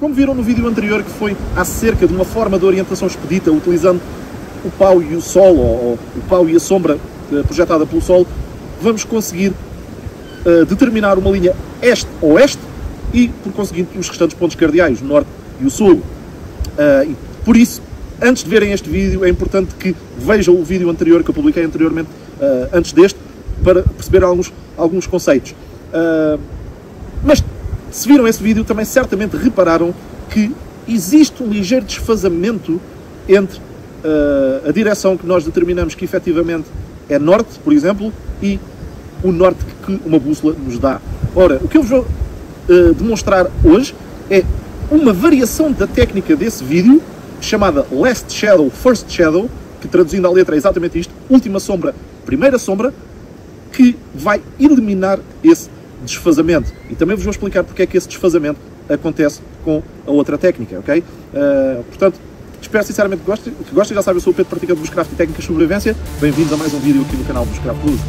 Como viram no vídeo anterior, que foi acerca de uma forma de orientação expedita, utilizando o pau e o sol, ou o pau e a sombra projetada pelo sol, vamos conseguir determinar uma linha este-oeste e, por conseguinte, os restantes pontos cardeais, o norte e o sul. Por isso, antes de verem este vídeo, é importante que vejam o vídeo anterior que eu publiquei anteriormente, antes deste, para perceber alguns conceitos. Mas, se viram esse vídeo, também certamente repararam que existe um ligeiro desfazamento entre a direção que nós determinamos que efetivamente é norte, por exemplo, e o norte que uma bússola nos dá. Ora, o que eu vos vou demonstrar hoje é uma variação da técnica desse vídeo, chamada Last Shadow, First Shadow, que traduzindo a letra é exatamente isto, última sombra, primeira sombra, que vai eliminar esse desfazamento. E também vos vou explicar porque é que esse desfazamento acontece com a outra técnica, ok? Portanto, espero sinceramente que gostem. Já sabem, eu sou o Pedro, praticante de Bushcraft e técnicas de sobrevivência. Bem-vindos a mais um vídeo aqui no canal Bushcraft Plus.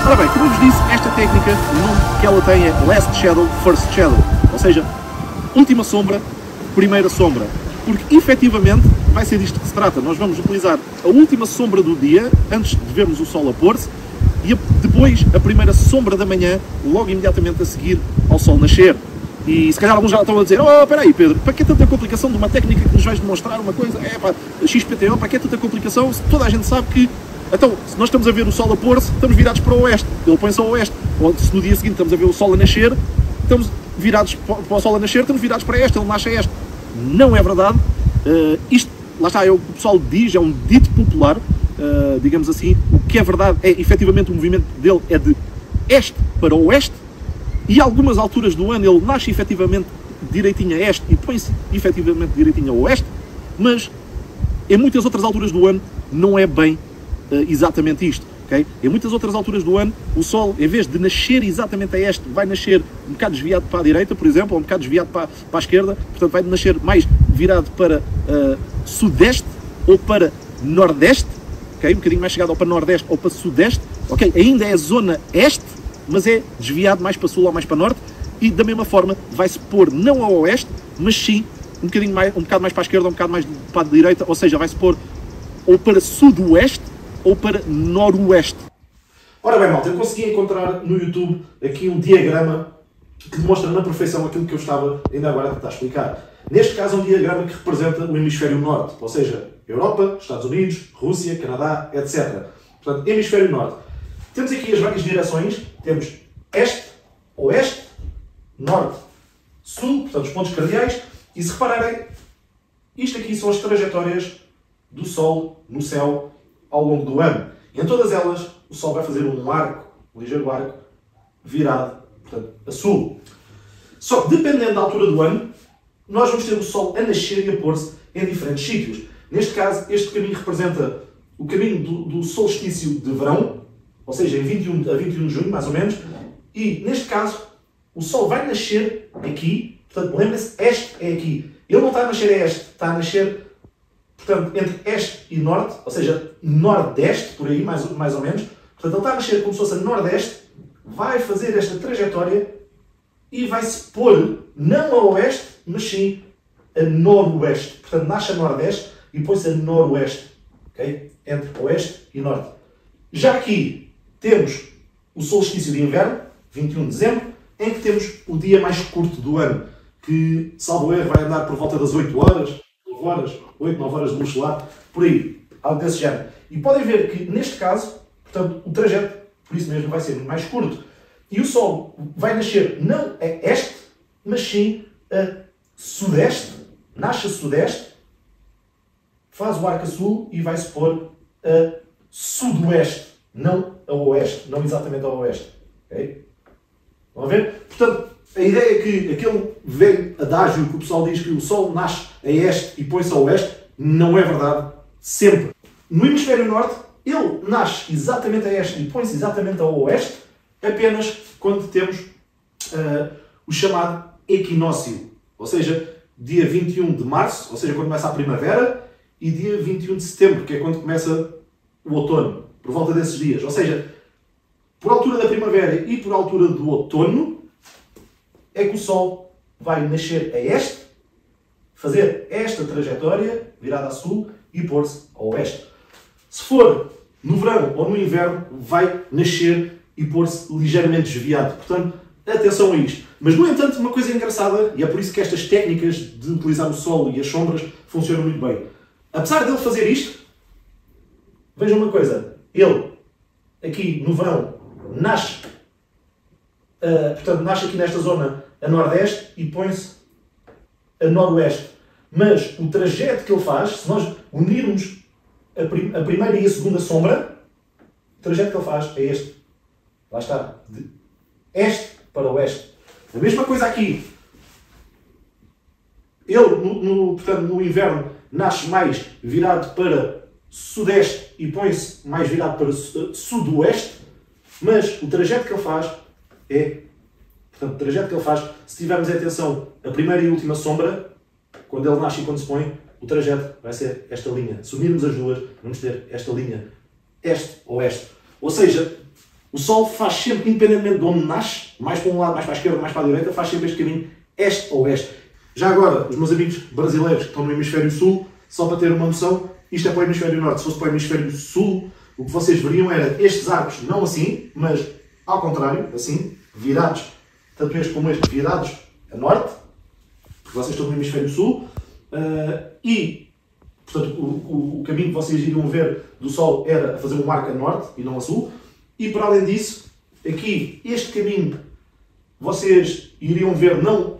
Ora bem, como eu vos disse, esta técnica, o nome que ela tem é Last Shadow, First Shadow, ou seja, última sombra, primeira sombra, porque efetivamente vai ser disto que se trata. Nós vamos utilizar a última sombra do dia, antes de vermos o sol a pôr-se, e depois a primeira sombra da manhã, logo imediatamente a seguir ao sol nascer. E se calhar alguns já estão a dizer: oh, espera aí Pedro, para que tanta complicação de uma técnica que nos vais demonstrar uma coisa? É pá, XPTO, para que tanta complicação se toda a gente sabe que... Então, se nós estamos a ver o sol a pôr-se, estamos virados para o oeste, ele põe-se ao oeste. Ou se no dia seguinte estamos a ver o sol a nascer, estamos virados para o sol a nascer, estamos virados para este, ele nasce a este. Não é verdade. Isto, lá está, é o que o pessoal diz, é um dito popular, digamos assim. O que é verdade é, efetivamente, o movimento dele é de este para o oeste, e a algumas alturas do ano ele nasce efetivamente direitinho a este e põe-se efetivamente direitinho a oeste, mas em muitas outras alturas do ano não é bem exatamente isto, ok? Em muitas outras alturas do ano, o Sol, em vez de nascer exatamente a este, vai nascer um bocado desviado para a direita, por exemplo, ou um bocado desviado para a esquerda, portanto vai nascer mais virado para sudeste ou para nordeste, ok? Um bocadinho mais chegado ou para nordeste ou para sudeste, ok? Ainda é zona este, mas é desviado mais para sul ou mais para norte, e da mesma forma vai-se pôr não ao oeste, mas sim um bocado mais para a esquerda ou um bocado mais para a direita, ou seja, vai-se pôr ou para sudoeste ou para noroeste. Ora bem, malta, eu consegui encontrar no YouTube aqui um diagrama que demonstra na perfeição aquilo que eu estava ainda agora a tentar explicar. Neste caso, é um diagrama que representa o hemisfério norte, ou seja, Europa, Estados Unidos, Rússia, Canadá, etc. Portanto, hemisfério norte. Temos aqui as várias direções, temos este, oeste, norte, sul, portanto os pontos cardeais, e se repararem, isto aqui são as trajetórias do Sol no céu ao longo do ano. E em todas elas, o Sol vai fazer um arco, um ligeiro arco, virado, portanto, a sul. Só que, dependendo da altura do ano, nós vamos ter o Sol a nascer e a pôr-se em diferentes sítios. Neste caso, este caminho representa o caminho do solstício de verão, ou seja, em 21 a 21 de junho, mais ou menos, e, neste caso, o Sol vai nascer aqui, portanto, lembrem-se, este é aqui. Ele não está a nascer a este, está a nascer... Portanto, entre este e norte, ou seja, nordeste, por aí, mais ou menos. Portanto, ele está a nascer como se fosse a nordeste, vai fazer esta trajetória e vai-se pôr, não a oeste, mas sim a noroeste. Portanto, nasce a nordeste e põe-se a noroeste. Okay? Entre oeste e norte. Já aqui temos o solstício de inverno, 21 de dezembro, em que temos o dia mais curto do ano, que, salvo erro, vai andar por volta das 8 horas, 8, 9 horas de luz solar, por aí, algo desse género. E podem ver que, neste caso, portanto, o trajeto, por isso mesmo, vai ser mais curto. E o Sol vai nascer não a este, mas sim a sudeste, nasce a sudeste, faz o arco a sul e vai-se pôr a sudoeste, não a oeste, não exatamente a oeste. Okay? Estão a ver? Portanto, a ideia é que aquele velho adágio que o pessoal diz que o Sol nasce a este e põe-se a oeste, não é verdade sempre. No hemisfério norte, ele nasce exatamente a este e põe-se exatamente a oeste, apenas quando temos o chamado equinócio, ou seja, dia 21 de março, ou seja, quando começa a primavera, e dia 21 de setembro, que é quando começa o outono, por volta desses dias. Ou seja, por altura da primavera e por altura do outono, é que o Sol vai nascer a este, fazer esta trajetória, virada a sul, e pôr-se a oeste. Se for no verão ou no inverno, vai nascer e pôr-se ligeiramente desviado. Portanto, atenção a isto. Mas, no entanto, uma coisa engraçada, e é por isso que estas técnicas de utilizar o sol e as sombras funcionam muito bem. Apesar dele fazer isto, vejam uma coisa, ele, aqui no verão, nasce, portanto, nasce aqui nesta zona a nordeste e põe-se a noroeste. Mas o trajeto que ele faz, se nós unirmos a primeira e a segunda sombra, o trajeto que ele faz é este. Lá está. De este para oeste. A mesma coisa aqui. Ele, portanto, no inverno, nasce mais virado para sudeste e põe-se mais virado para sudoeste, mas o trajeto que ele faz é... Portanto, o trajeto que ele faz, se tivermos atenção, a primeira e última sombra, quando ele nasce e quando se põe, o trajeto vai ser esta linha. Se unirmos as duas, vamos ter esta linha este-oeste. Ou seja, o Sol faz sempre, independentemente de onde nasce, mais para um lado, mais para a esquerda, mais para a direita, faz sempre este caminho este-oeste. Já agora, os meus amigos brasileiros que estão no hemisfério sul, só para ter uma noção, isto é para o hemisfério norte. Se fosse para o hemisfério sul, o que vocês veriam era estes arcos, não assim, mas ao contrário, assim, virados, tanto este como este, virados a norte, porque vocês estão no hemisfério sul, e, portanto, o caminho que vocês iriam ver do Sol era fazer um arco a norte e não a sul, e para além disso, aqui, este caminho, vocês iriam ver não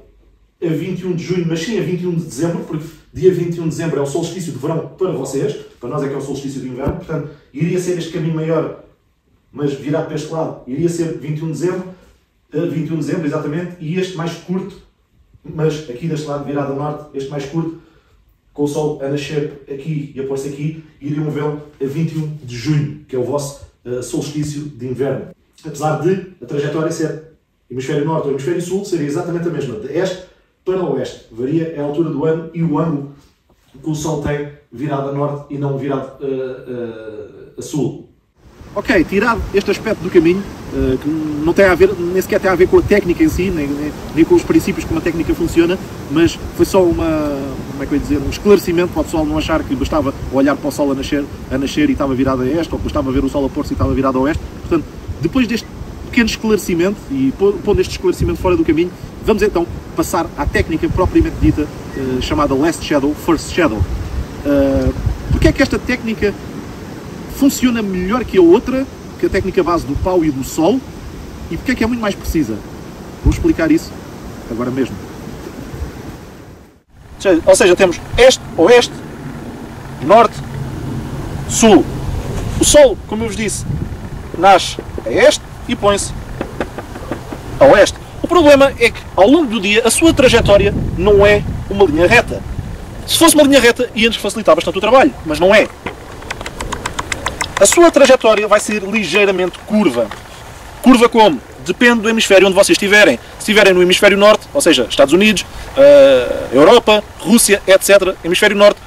a 21 de junho, mas sim a 21 de dezembro, porque dia 21 de dezembro é o solstício de verão para vocês, para nós é que é o solstício de inverno, portanto, iria ser este caminho maior, mas virado para este lado, iria ser 21 de dezembro, exatamente, e este mais curto, mas aqui deste lado, virado a norte, este mais curto, com o Sol a nascer aqui e a pôr-se aqui, iriam vê-lo a 21 de junho, que é o vosso solstício de inverno. Apesar de a trajetória ser hemisfério norte ou hemisfério sul, seria exatamente a mesma, de este para oeste. Varia a altura do ano e o ângulo que o Sol tem virado a norte e não virado a sul. Ok, tirado este aspecto do caminho, que não tem a ver, nem sequer tem a ver com a técnica em si, nem com os princípios como a técnica funciona, mas foi só como é que eu ia dizer, um esclarecimento para o pessoal não achar que bastava olhar para o Sol a nascer e estava virado a este, ou que bastava ver o Sol a pôr-se e estava virado a oeste. Portanto, depois deste pequeno esclarecimento, e pondo este esclarecimento fora do caminho, vamos então passar à técnica propriamente dita, chamada Last Shadow, First Shadow. Porque é que esta técnica funciona melhor que a outra, que a técnica base do pau e do sol, e porque é que é muito mais precisa? Vou explicar isso agora mesmo. Ou seja, temos este, oeste, norte, sul. O Sol, como eu vos disse, nasce a este e põe-se a oeste. O problema é que, ao longo do dia, a sua trajetória não é uma linha reta. Se fosse uma linha reta, ia-nos facilitar bastante o trabalho, mas não é. A sua trajetória vai ser ligeiramente curva. Curva como? Depende do hemisfério onde vocês estiverem. Se estiverem no hemisfério norte, ou seja, Estados Unidos, Europa, Rússia, etc., hemisfério norte,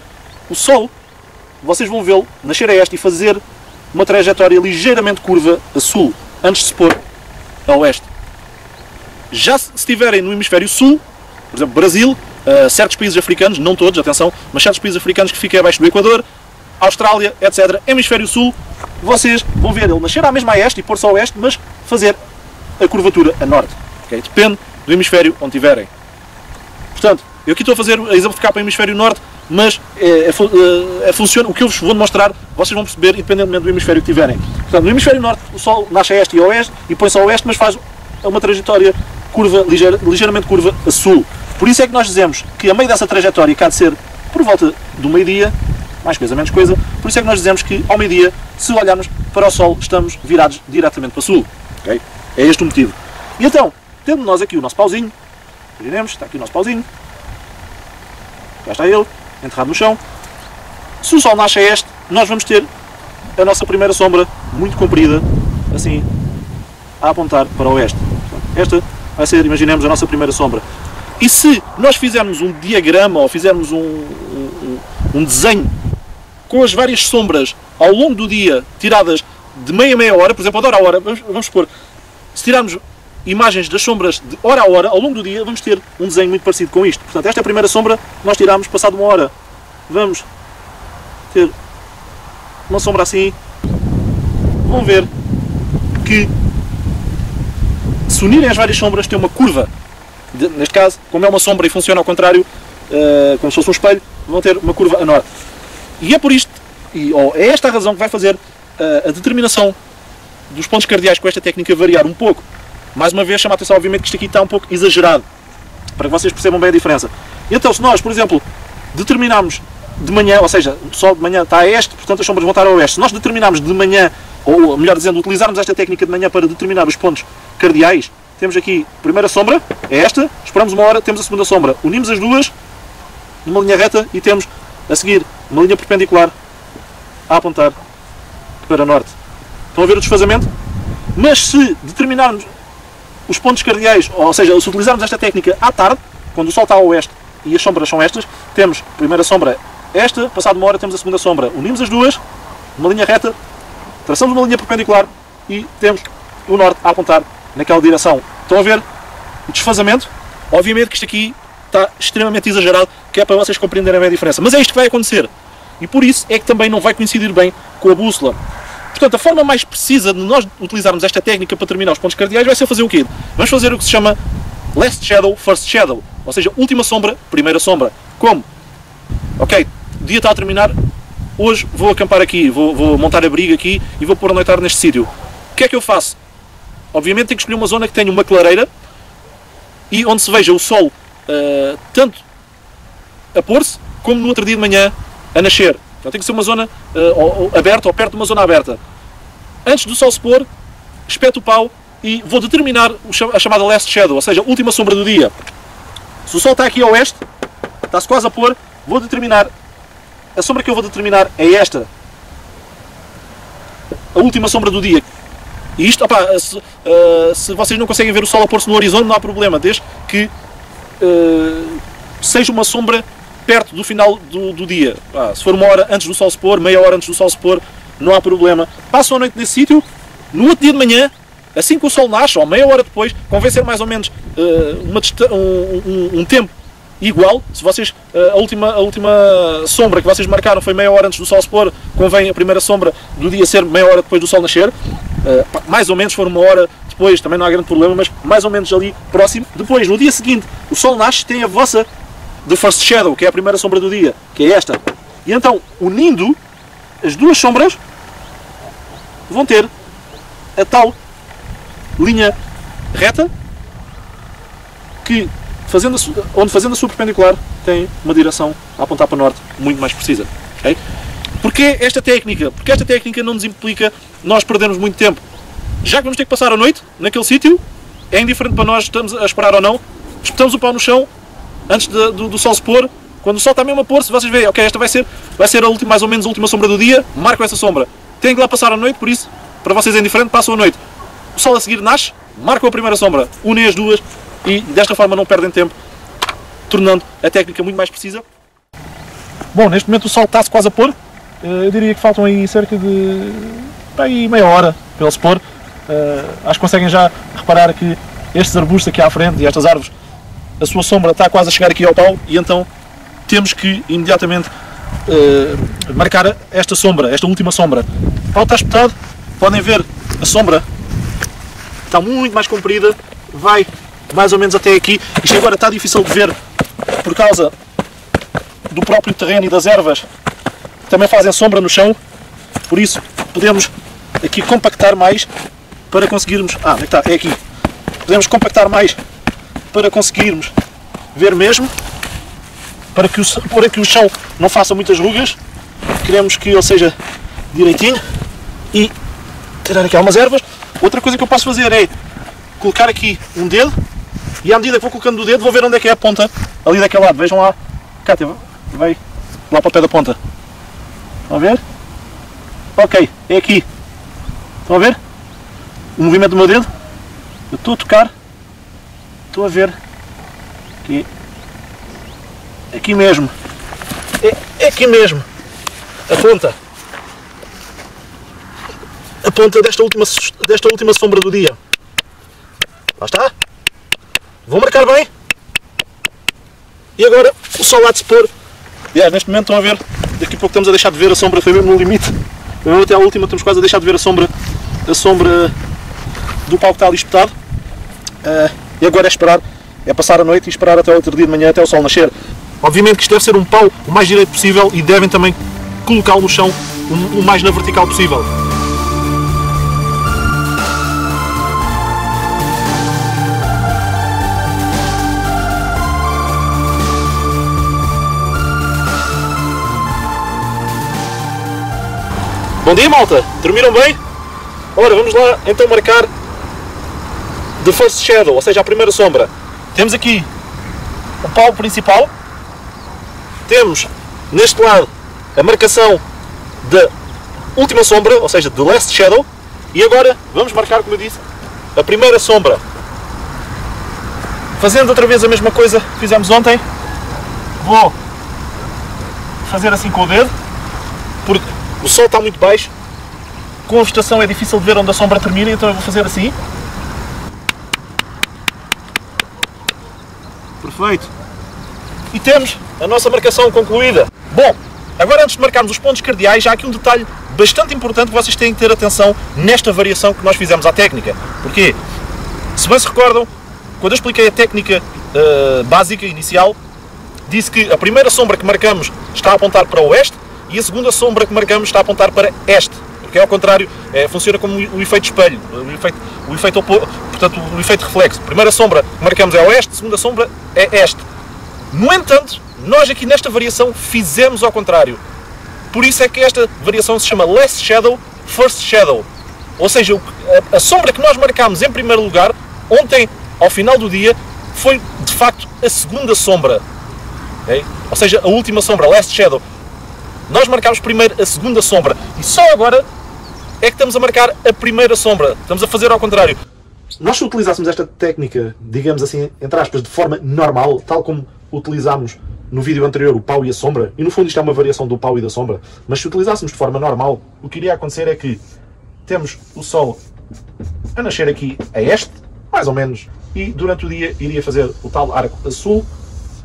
o Sol, vocês vão vê-lo nascer a este e fazer uma trajetória ligeiramente curva a sul, antes de se pôr a oeste. Já se estiverem no hemisfério sul, por exemplo, Brasil, certos países africanos, não todos, atenção, mas certos países africanos que ficam abaixo do Equador, Austrália, etc., hemisfério sul, vocês vão ver ele nascer à mesma a este e pôr-se a oeste, mas fazer a curvatura a norte. Okay? Depende do hemisfério onde estiverem. Portanto, eu aqui estou a fazer a exemplificar para o hemisfério norte, mas funciona, o que eu vos vou demonstrar, vocês vão perceber independentemente do hemisfério que tiverem. Portanto, no hemisfério norte, o Sol nasce a este e a oeste e põe-se a oeste, mas faz uma trajetória curva, ligeiramente curva a sul. Por isso é que nós dizemos que a meio dessa trajetória, que há de ser por volta do meio-dia, mais coisa, menos coisa, por isso é que nós dizemos que ao meio-dia, se olharmos para o Sol, estamos virados diretamente para sul. Okay? É este o motivo. E então, tendo nós aqui o nosso pauzinho, iremos, está aqui o nosso pauzinho, já está ele, enterrado no chão. Se o sol nasce a este, nós vamos ter a nossa primeira sombra muito comprida, assim, a apontar para o oeste. Esta vai ser, imaginemos, a nossa primeira sombra. E se nós fizermos um diagrama ou fizermos um desenho com as várias sombras ao longo do dia, tiradas de meia hora, por exemplo, de hora a hora, vamos supor, se tirarmos imagens das sombras de hora a hora, ao longo do dia, vamos ter um desenho muito parecido com isto. Portanto, esta é a primeira sombra que nós tiramos passado uma hora. Vamos ter uma sombra assim. Vão ver que, se unirem as várias sombras, tem uma curva. Neste caso, como é uma sombra e funciona ao contrário, como se fosse um espelho, vão ter uma curva a norte. E é por isto, é esta a razão que vai fazer a determinação dos pontos cardeais com esta técnica variar um pouco. Mais uma vez, chama a atenção, obviamente, que isto aqui está um pouco exagerado, para que vocês percebam bem a diferença. E então, se nós, por exemplo, determinarmos de manhã, ou seja, o sol de manhã está a este, portanto as sombras vão estar a oeste. Se nós determinarmos de manhã, ou melhor dizendo, utilizarmos esta técnica de manhã para determinar os pontos cardeais, temos aqui a primeira sombra, é esta, esperamos uma hora, temos a segunda sombra, unimos as duas numa linha reta e temos a seguir uma linha perpendicular a apontar para norte. Estão a ver o desfazamento? Mas se determinarmos os pontos cardeais, ou seja, se utilizarmos esta técnica à tarde, quando o sol está a oeste e as sombras são estas, temos a primeira sombra esta, passado uma hora temos a segunda sombra, unimos as duas, uma linha reta, traçamos uma linha perpendicular e temos o norte a apontar naquela direção. Estão a ver o desfazamento? Obviamente que isto aqui está extremamente exagerado, que é para vocês compreenderem bem a diferença. Mas é isto que vai acontecer. E por isso é que também não vai coincidir bem com a bússola. Portanto, a forma mais precisa de nós utilizarmos esta técnica para determinar os pontos cardeais vai ser fazer o quê? Vamos fazer o que se chama Last Shadow, First Shadow. Ou seja, última sombra, primeira sombra. Como? Ok, o dia está a terminar, hoje vou acampar aqui, vou montar abrigo aqui e vou pôr a noitar neste sítio. O que é que eu faço? Obviamente tenho que escolher uma zona que tenha uma clareira e onde se veja o sol tanto a pôr-se como no outro dia de manhã a nascer. Então tem que ser uma zona aberta ou perto de uma zona aberta. Antes do sol se pôr, espeto o pau e vou determinar a chamada Last Shadow, ou seja, a última sombra do dia. Se o sol está aqui a oeste, está-se quase a pôr, vou determinar, a sombra que eu vou determinar é esta. A última sombra do dia. E isto, opa, se vocês não conseguem ver o sol a pôr-se no horizonte, não há problema, desde que seja uma sombra perto do final do dia. Se for uma hora antes do sol se pôr, meia hora antes do sol se pôr, não há problema. Passam a noite nesse sítio, no outro dia de manhã, assim que o sol nasce, ou meia hora depois, convém ser mais ou menos um tempo igual. Se vocês, a última sombra que vocês marcaram foi meia hora antes do sol se pôr, convém a primeira sombra do dia ser meia hora depois do sol nascer. Mais ou menos, se for uma hora depois, também não há grande problema, mas mais ou menos ali próximo. Depois, no dia seguinte, o sol nasce, tem a vossa The First Shadow, que é a primeira sombra do dia, que é esta. E então, unindo as duas sombras, vão ter a tal linha reta que, onde fazendo a sua perpendicular, tem uma direção a apontar para o norte muito mais precisa. Okay? Porquê esta técnica? Porque esta técnica não nos implica nós perdermos muito tempo. Já que vamos ter que passar a noite naquele sítio, é indiferente para nós, estamos a esperar ou não, espetamos o pau no chão antes do sol se pôr. Quando o sol está mesmo a pôr-se, vocês veem, ok, esta vai ser mais ou menos a última sombra do dia, marcam essa sombra. Têm que lá passar a noite, por isso, para vocês é indiferente, passam a noite. O sol a seguir nasce, marcam a primeira sombra, unem as duas e desta forma não perdem tempo, tornando a técnica muito mais precisa. Bom, neste momento o sol está-se quase a pôr, eu diria que faltam aí cerca de meia hora para ele se pôr. Acho que conseguem já reparar que estes arbustos aqui à frente e estas árvores, a sua sombra está quase a chegar aqui ao pau e então temos que imediatamente marcar esta sombra, esta última sombra. O pau está espetado, podem ver a sombra está muito mais comprida, vai mais ou menos até aqui. Isto agora está difícil de ver por causa do próprio terreno e das ervas que também fazem sombra no chão, por isso podemos aqui compactar mais para conseguirmos... onde é que está? É aqui. Podemos compactar mais para conseguirmos ver mesmo, para que o chão não faça muitas rugas. Queremos que ele seja direitinho e tirar aqui algumas ervas. Outra coisa que eu posso fazer é colocar aqui um dedo E à medida que vou colocando o dedo, vou ver onde é que é a ponta ali daquele lado. Vejam lá. Cátia, vai lá para o pé da ponta. Estão a ver? Ok, é aqui. Estão a ver? O movimento do meu dedo. Eu estou a tocar. Estou a ver. Aqui. Aqui mesmo. É aqui mesmo. A ponta. A ponta desta última sombra do dia. Lá está. Vou marcar bem. E agora o sol há de se pôr. Neste momento estão a ver. Daqui a pouco estamos a deixar de ver a sombra. Foi mesmo no limite. Mesmo até à última estamos quase a deixar de ver a sombra do pau que está ali espetado. E agora é esperar. É passar a noite e esperar até o outro dia de manhã, até o sol nascer. Obviamente que isto deve ser um pau o mais direito possível e devem também colocá-lo no chão o mais na vertical possível. Bom dia, malta! Dormiram bem? Ora, vamos lá então marcar the first shadow, ou seja, a primeira sombra. Temos aqui o pau principal. Temos neste lado a marcação da última sombra, ou seja, the last shadow. E agora vamos marcar, como eu disse, a primeira sombra. Fazendo outra vez a mesma coisa que fizemos ontem. Vou fazer assim com o dedo, porque o sol está muito baixo, com a vegetação é difícil de ver onde a sombra termina, então eu vou fazer assim. Perfeito. E temos a nossa marcação concluída. Bom, agora antes de marcarmos os pontos cardeais, há aqui um detalhe bastante importante que vocês têm que ter atenção nesta variação que nós fizemos à técnica. Porquê? Se bem se recordam, quando eu expliquei a técnica básica, inicial, disse que a primeira sombra que marcamos está a apontar para o oeste e a segunda sombra que marcamos está a apontar para este. Porque ao contrário, funciona como o efeito espelho, o efeito reflexo. A primeira sombra que marcamos é oeste, a segunda sombra é este. No entanto, nós aqui nesta variação fizemos ao contrário. Por isso é que esta variação se chama Last Shadow, First Shadow. Ou seja, a sombra que nós marcámos em primeiro lugar, ontem, ao final do dia, foi de facto a segunda sombra. Okay? Ou seja, a última sombra, Last Shadow. Nós marcámos primeiro a segunda sombra e só agora é que estamos a marcar a primeira sombra. Estamos a fazer ao contrário. Nós se utilizássemos esta técnica, digamos assim, entre aspas, de forma normal, tal como utilizámos no vídeo anterior o pau e a sombra, e no fundo isto é uma variação do pau e da sombra, mas se utilizássemos de forma normal, o que iria acontecer é que temos o sol a nascer aqui a este, mais ou menos, e durante o dia iria fazer o tal arco a sul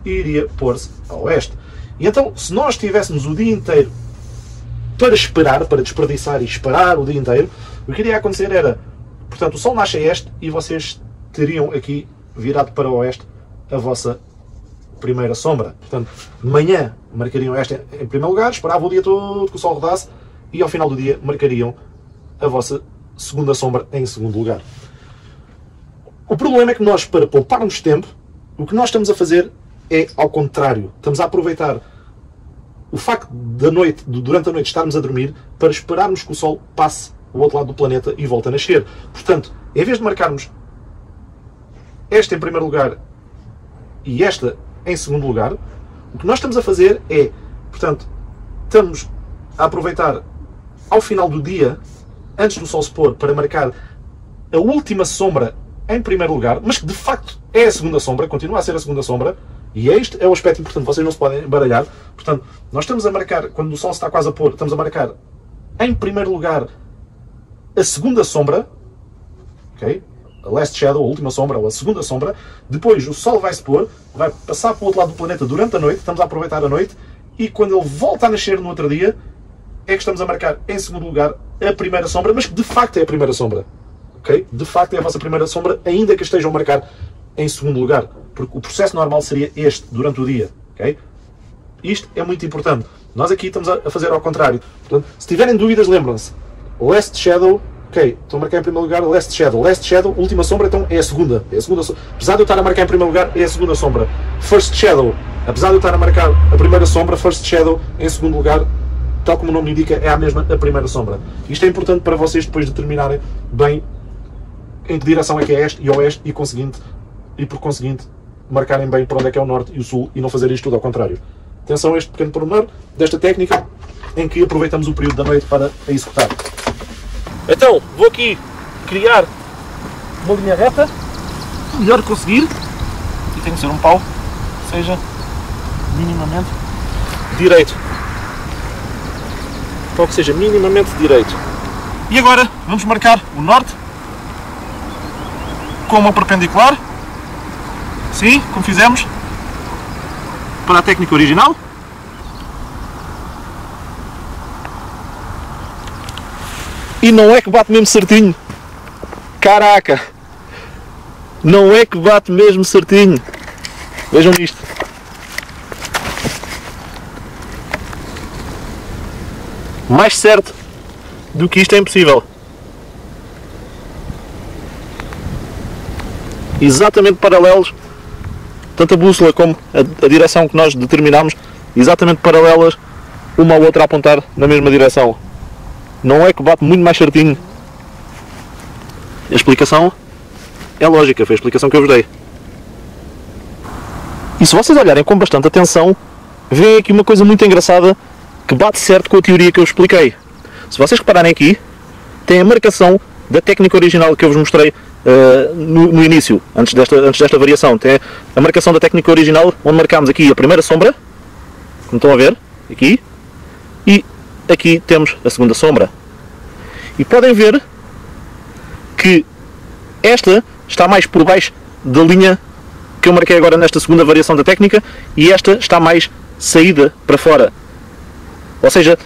e iria pôr-se a oeste. E então, se nós tivéssemos o dia inteiro para esperar, para desperdiçar e esperar o dia inteiro, o que iria acontecer era, portanto, o sol nasce a este e vocês teriam aqui, virado para o oeste, a vossa primeira sombra. Portanto, de manhã marcariam esta em primeiro lugar, esperavam o dia todo que o sol rodasse e ao final do dia marcariam a vossa segunda sombra em segundo lugar. O problema é que nós, para pouparmos tempo, o que nós estamos a fazer é ao contrário. Estamos a aproveitar o facto da noite, durante a noite estarmos a dormir, para esperarmos que o sol passe ao outro lado do planeta e volte a nascer. Portanto, em vez de marcarmos esta em primeiro lugar e esta em segundo lugar, o que nós estamos a fazer é, portanto, estamos a aproveitar ao final do dia, antes do sol se pôr, para marcar a última sombra em primeiro lugar, mas que de facto é a segunda sombra, continua a ser a segunda sombra. E este é o aspecto importante, vocês não se podem baralhar. Portanto, nós estamos a marcar, quando o sol se está quase a pôr, estamos a marcar em primeiro lugar a segunda sombra, ok? A last shadow, a última sombra, ou a segunda sombra. Depois o sol vai se pôr, vai passar para o outro lado do planeta durante a noite, estamos a aproveitar a noite, e quando ele volta a nascer no outro dia, é que estamos a marcar em segundo lugar a primeira sombra, mas que de facto é a primeira sombra. Ok? De facto é a vossa primeira sombra, ainda que estejam a marcar em segundo lugar. Porque o processo normal seria este, durante o dia. Okay? Isto é muito importante. Nós aqui estamos a fazer ao contrário. Portanto, se tiverem dúvidas, lembram-se. Last Shadow, ok, estou a marcar em primeiro lugar Last Shadow. Last Shadow, última sombra, então é a segunda. É a segunda. Apesar de eu estar a marcar em primeiro lugar, é a segunda sombra. First Shadow, apesar de eu estar a marcar a primeira sombra, First Shadow, em segundo lugar, tal como o nome indica, é a mesma a primeira sombra. Isto é importante para vocês depois determinarem bem em que direção é que é este e oeste e, conseguinte, e, por conseguinte, marcarem bem para onde é que é o norte e o sul e não fazer isto tudo ao contrário. Atenção a este pequeno pormenor desta técnica em que aproveitamos o período da noite para a executar. Então, vou aqui criar uma linha reta, o melhor conseguir, e tem que ser um pau que seja minimamente direito. Um pau que seja minimamente direito. E agora vamos marcar o norte com uma perpendicular, sim, como fizemos para a técnica original. E não é que bate mesmo certinho. Caraca! Não é que bate mesmo certinho. Vejam isto. Mais certo do que isto é impossível. Exatamente paralelos, tanto a bússola como a direção que nós determinamos, exatamente paralelas, uma à outra a apontar na mesma direção. Não é que bate muito mais certinho. A explicação é lógica, foi a explicação que eu vos dei. E se vocês olharem com bastante atenção, veem aqui uma coisa muito engraçada que bate certo com a teoria que eu expliquei. Se vocês repararem aqui, tem a marcação da técnica original que eu vos mostrei no início, antes desta variação. Tem a marcação da técnica original, onde marcámos aqui a primeira sombra, como estão a ver, aqui, e aqui temos a segunda sombra. E podem ver que esta está mais por baixo da linha que eu marquei agora nesta segunda variação da técnica, e esta está mais saída para fora. Ou seja,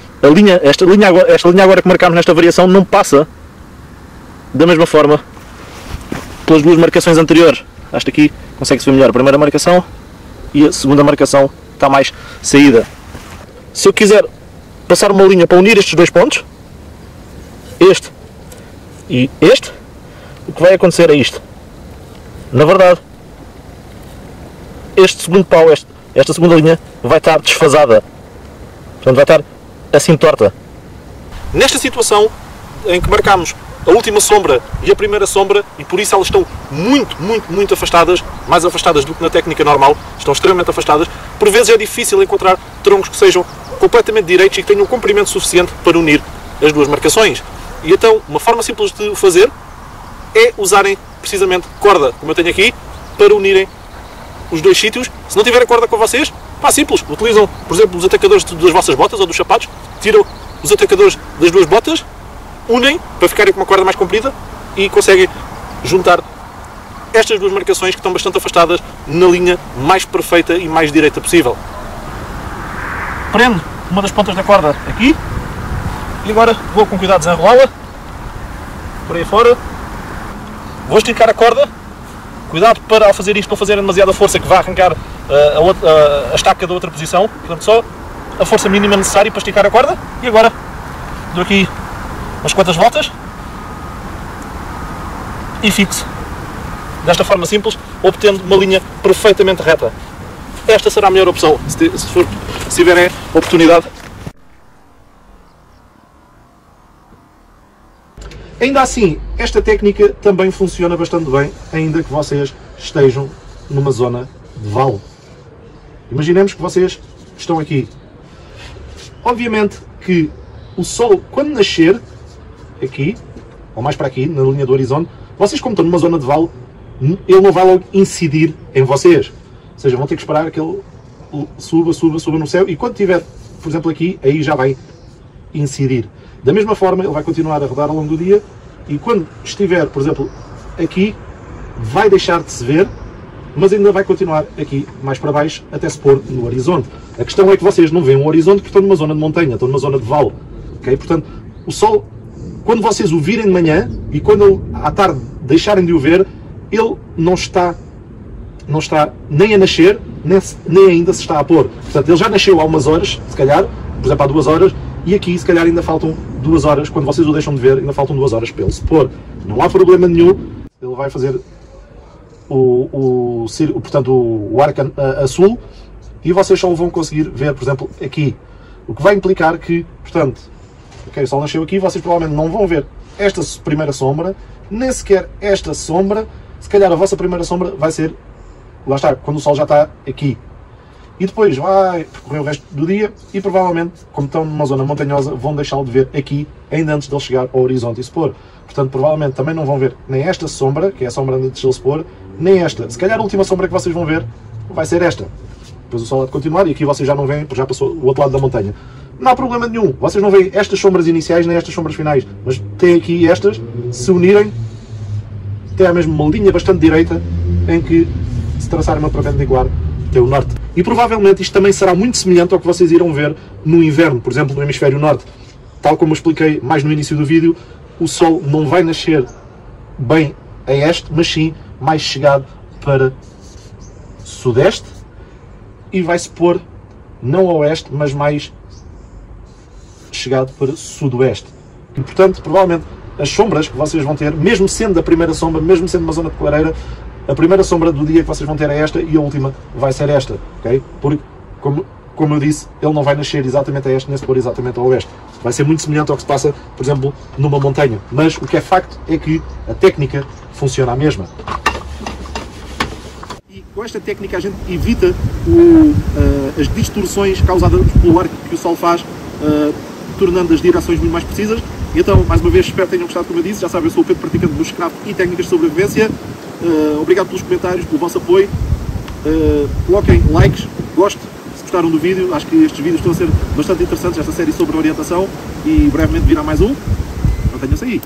esta linha agora que marcámos nesta variação não passa da mesma forma pelas duas marcações anteriores. Esta aqui consegue-se ver melhor a primeira marcação e a segunda marcação está mais saída. Se eu quiser passar uma linha para unir estes dois pontos, este e este, o que vai acontecer é isto. Na verdade, este segundo pau, esta segunda linha, vai estar desfasada. Portanto, vai estar assim torta. Nesta situação, em que marcamos a última sombra e a primeira sombra, e por isso elas estão muito afastadas, mais afastadas do que na técnica normal, estão extremamente afastadas, por vezes é difícil encontrar troncos que sejam completamente direitos e que tenham um comprimento suficiente para unir as duas marcações. E então, uma forma simples de o fazer é usarem precisamente corda, como eu tenho aqui, para unirem os dois sítios. Se não tiverem corda com vocês, simples, utilizam, por exemplo, os atacadores das vossas botas ou dos sapatos, tiram os atacadores das duas botas, unem para ficarem com uma corda mais comprida e conseguem juntar estas duas marcações que estão bastante afastadas na linha mais perfeita e mais direita possível. Prendo uma das pontas da corda aqui e agora vou com cuidado desenrolá-la por aí fora. Vou esticar a corda. Cuidado para, ao fazer isto, não fazer demasiada força que vá arrancar a estaca da outra posição. Portanto, só a força mínima necessária para esticar a corda. E agora dou aqui umas quantas voltas e fixo desta forma simples, obtendo uma linha perfeitamente reta. Esta será a melhor opção, se tiverem a oportunidade. Ainda assim, esta técnica também funciona bastante bem, ainda que vocês estejam numa zona de vale. Imaginemos que vocês estão aqui. Obviamente que o sol, quando nascer, aqui, ou mais para aqui, na linha do horizonte, vocês, como estão numa zona de vale, ele não vai logo incidir em vocês. Ou seja, vão ter que esperar que ele suba no céu, e quando estiver, por exemplo, aqui, aí já vai incidir. Da mesma forma, ele vai continuar a rodar ao longo do dia, e quando estiver, por exemplo, aqui, vai deixar de se ver, mas ainda vai continuar aqui mais para baixo até se pôr no horizonte. A questão é que vocês não veem um horizonte porque estão numa zona de montanha, estão numa zona de vale. Okay? Portanto, o sol, quando vocês o virem de manhã e quando à tarde deixarem de o ver, ele não está nem a nascer, nem ainda se está a pôr. Portanto, ele já nasceu há umas horas, se calhar, por exemplo, há 2 horas, e aqui se calhar ainda faltam 2 horas, quando vocês o deixam de ver, ainda faltam 2 horas para ele se pôr. Não há problema nenhum, ele vai fazer portanto, o arco a sul, e vocês só o vão conseguir ver, por exemplo, aqui. O que vai implicar que, portanto, ok, o sol nasceu aqui, vocês provavelmente não vão ver esta primeira sombra, nem sequer esta sombra, se calhar a vossa primeira sombra vai ser, lá está, quando o sol já está aqui. E depois vai percorrer o resto do dia e provavelmente, como estão numa zona montanhosa, vão deixá-lo de ver aqui, ainda antes de ele chegar ao horizonte e se pôr. Portanto, provavelmente também não vão ver nem esta sombra, que é a sombra antes de ele se pôr, nem esta. Se calhar a última sombra que vocês vão ver vai ser esta. Depois o sol há de continuar e aqui vocês já não veem, porque já passou o outro lado da montanha. Não há problema nenhum. Vocês não veem estas sombras iniciais nem estas sombras finais, mas tem aqui estas, se unirem, tem a mesma uma linha bastante direita em que, se traçarem uma perpendicular, tem o norte. E provavelmente isto também será muito semelhante ao que vocês irão ver no inverno, por exemplo, no hemisfério norte. Tal como eu expliquei mais no início do vídeo, o sol não vai nascer bem a este, mas sim mais chegado para sudeste e vai se pôr não a oeste, mas mais chegado para sudoeste. E portanto, provavelmente, as sombras que vocês vão ter, mesmo sendo a primeira sombra, mesmo sendo uma zona de clareira, a primeira sombra do dia que vocês vão ter é esta e a última vai ser esta, ok? Porque, como eu disse, ele não vai nascer exatamente a este, nem se pôr exatamente ao oeste. Vai ser muito semelhante ao que se passa, por exemplo, numa montanha. Mas o que é facto é que a técnica funciona a mesma. E com esta técnica a gente evita as distorções causadas pelo ar que o sol faz, tornando as direções muito mais precisas. E então, mais uma vez, espero que tenham gostado, como eu disse. Já sabem, eu sou o Pedro, praticante do bushcraft e técnicas de sobrevivência. Obrigado pelos comentários, pelo vosso apoio. Coloquem likes, gosto, se gostaram do vídeo. Acho que estes vídeos estão a ser bastante interessantes, esta série sobre orientação. E brevemente virá mais um. Mantenham-se aí.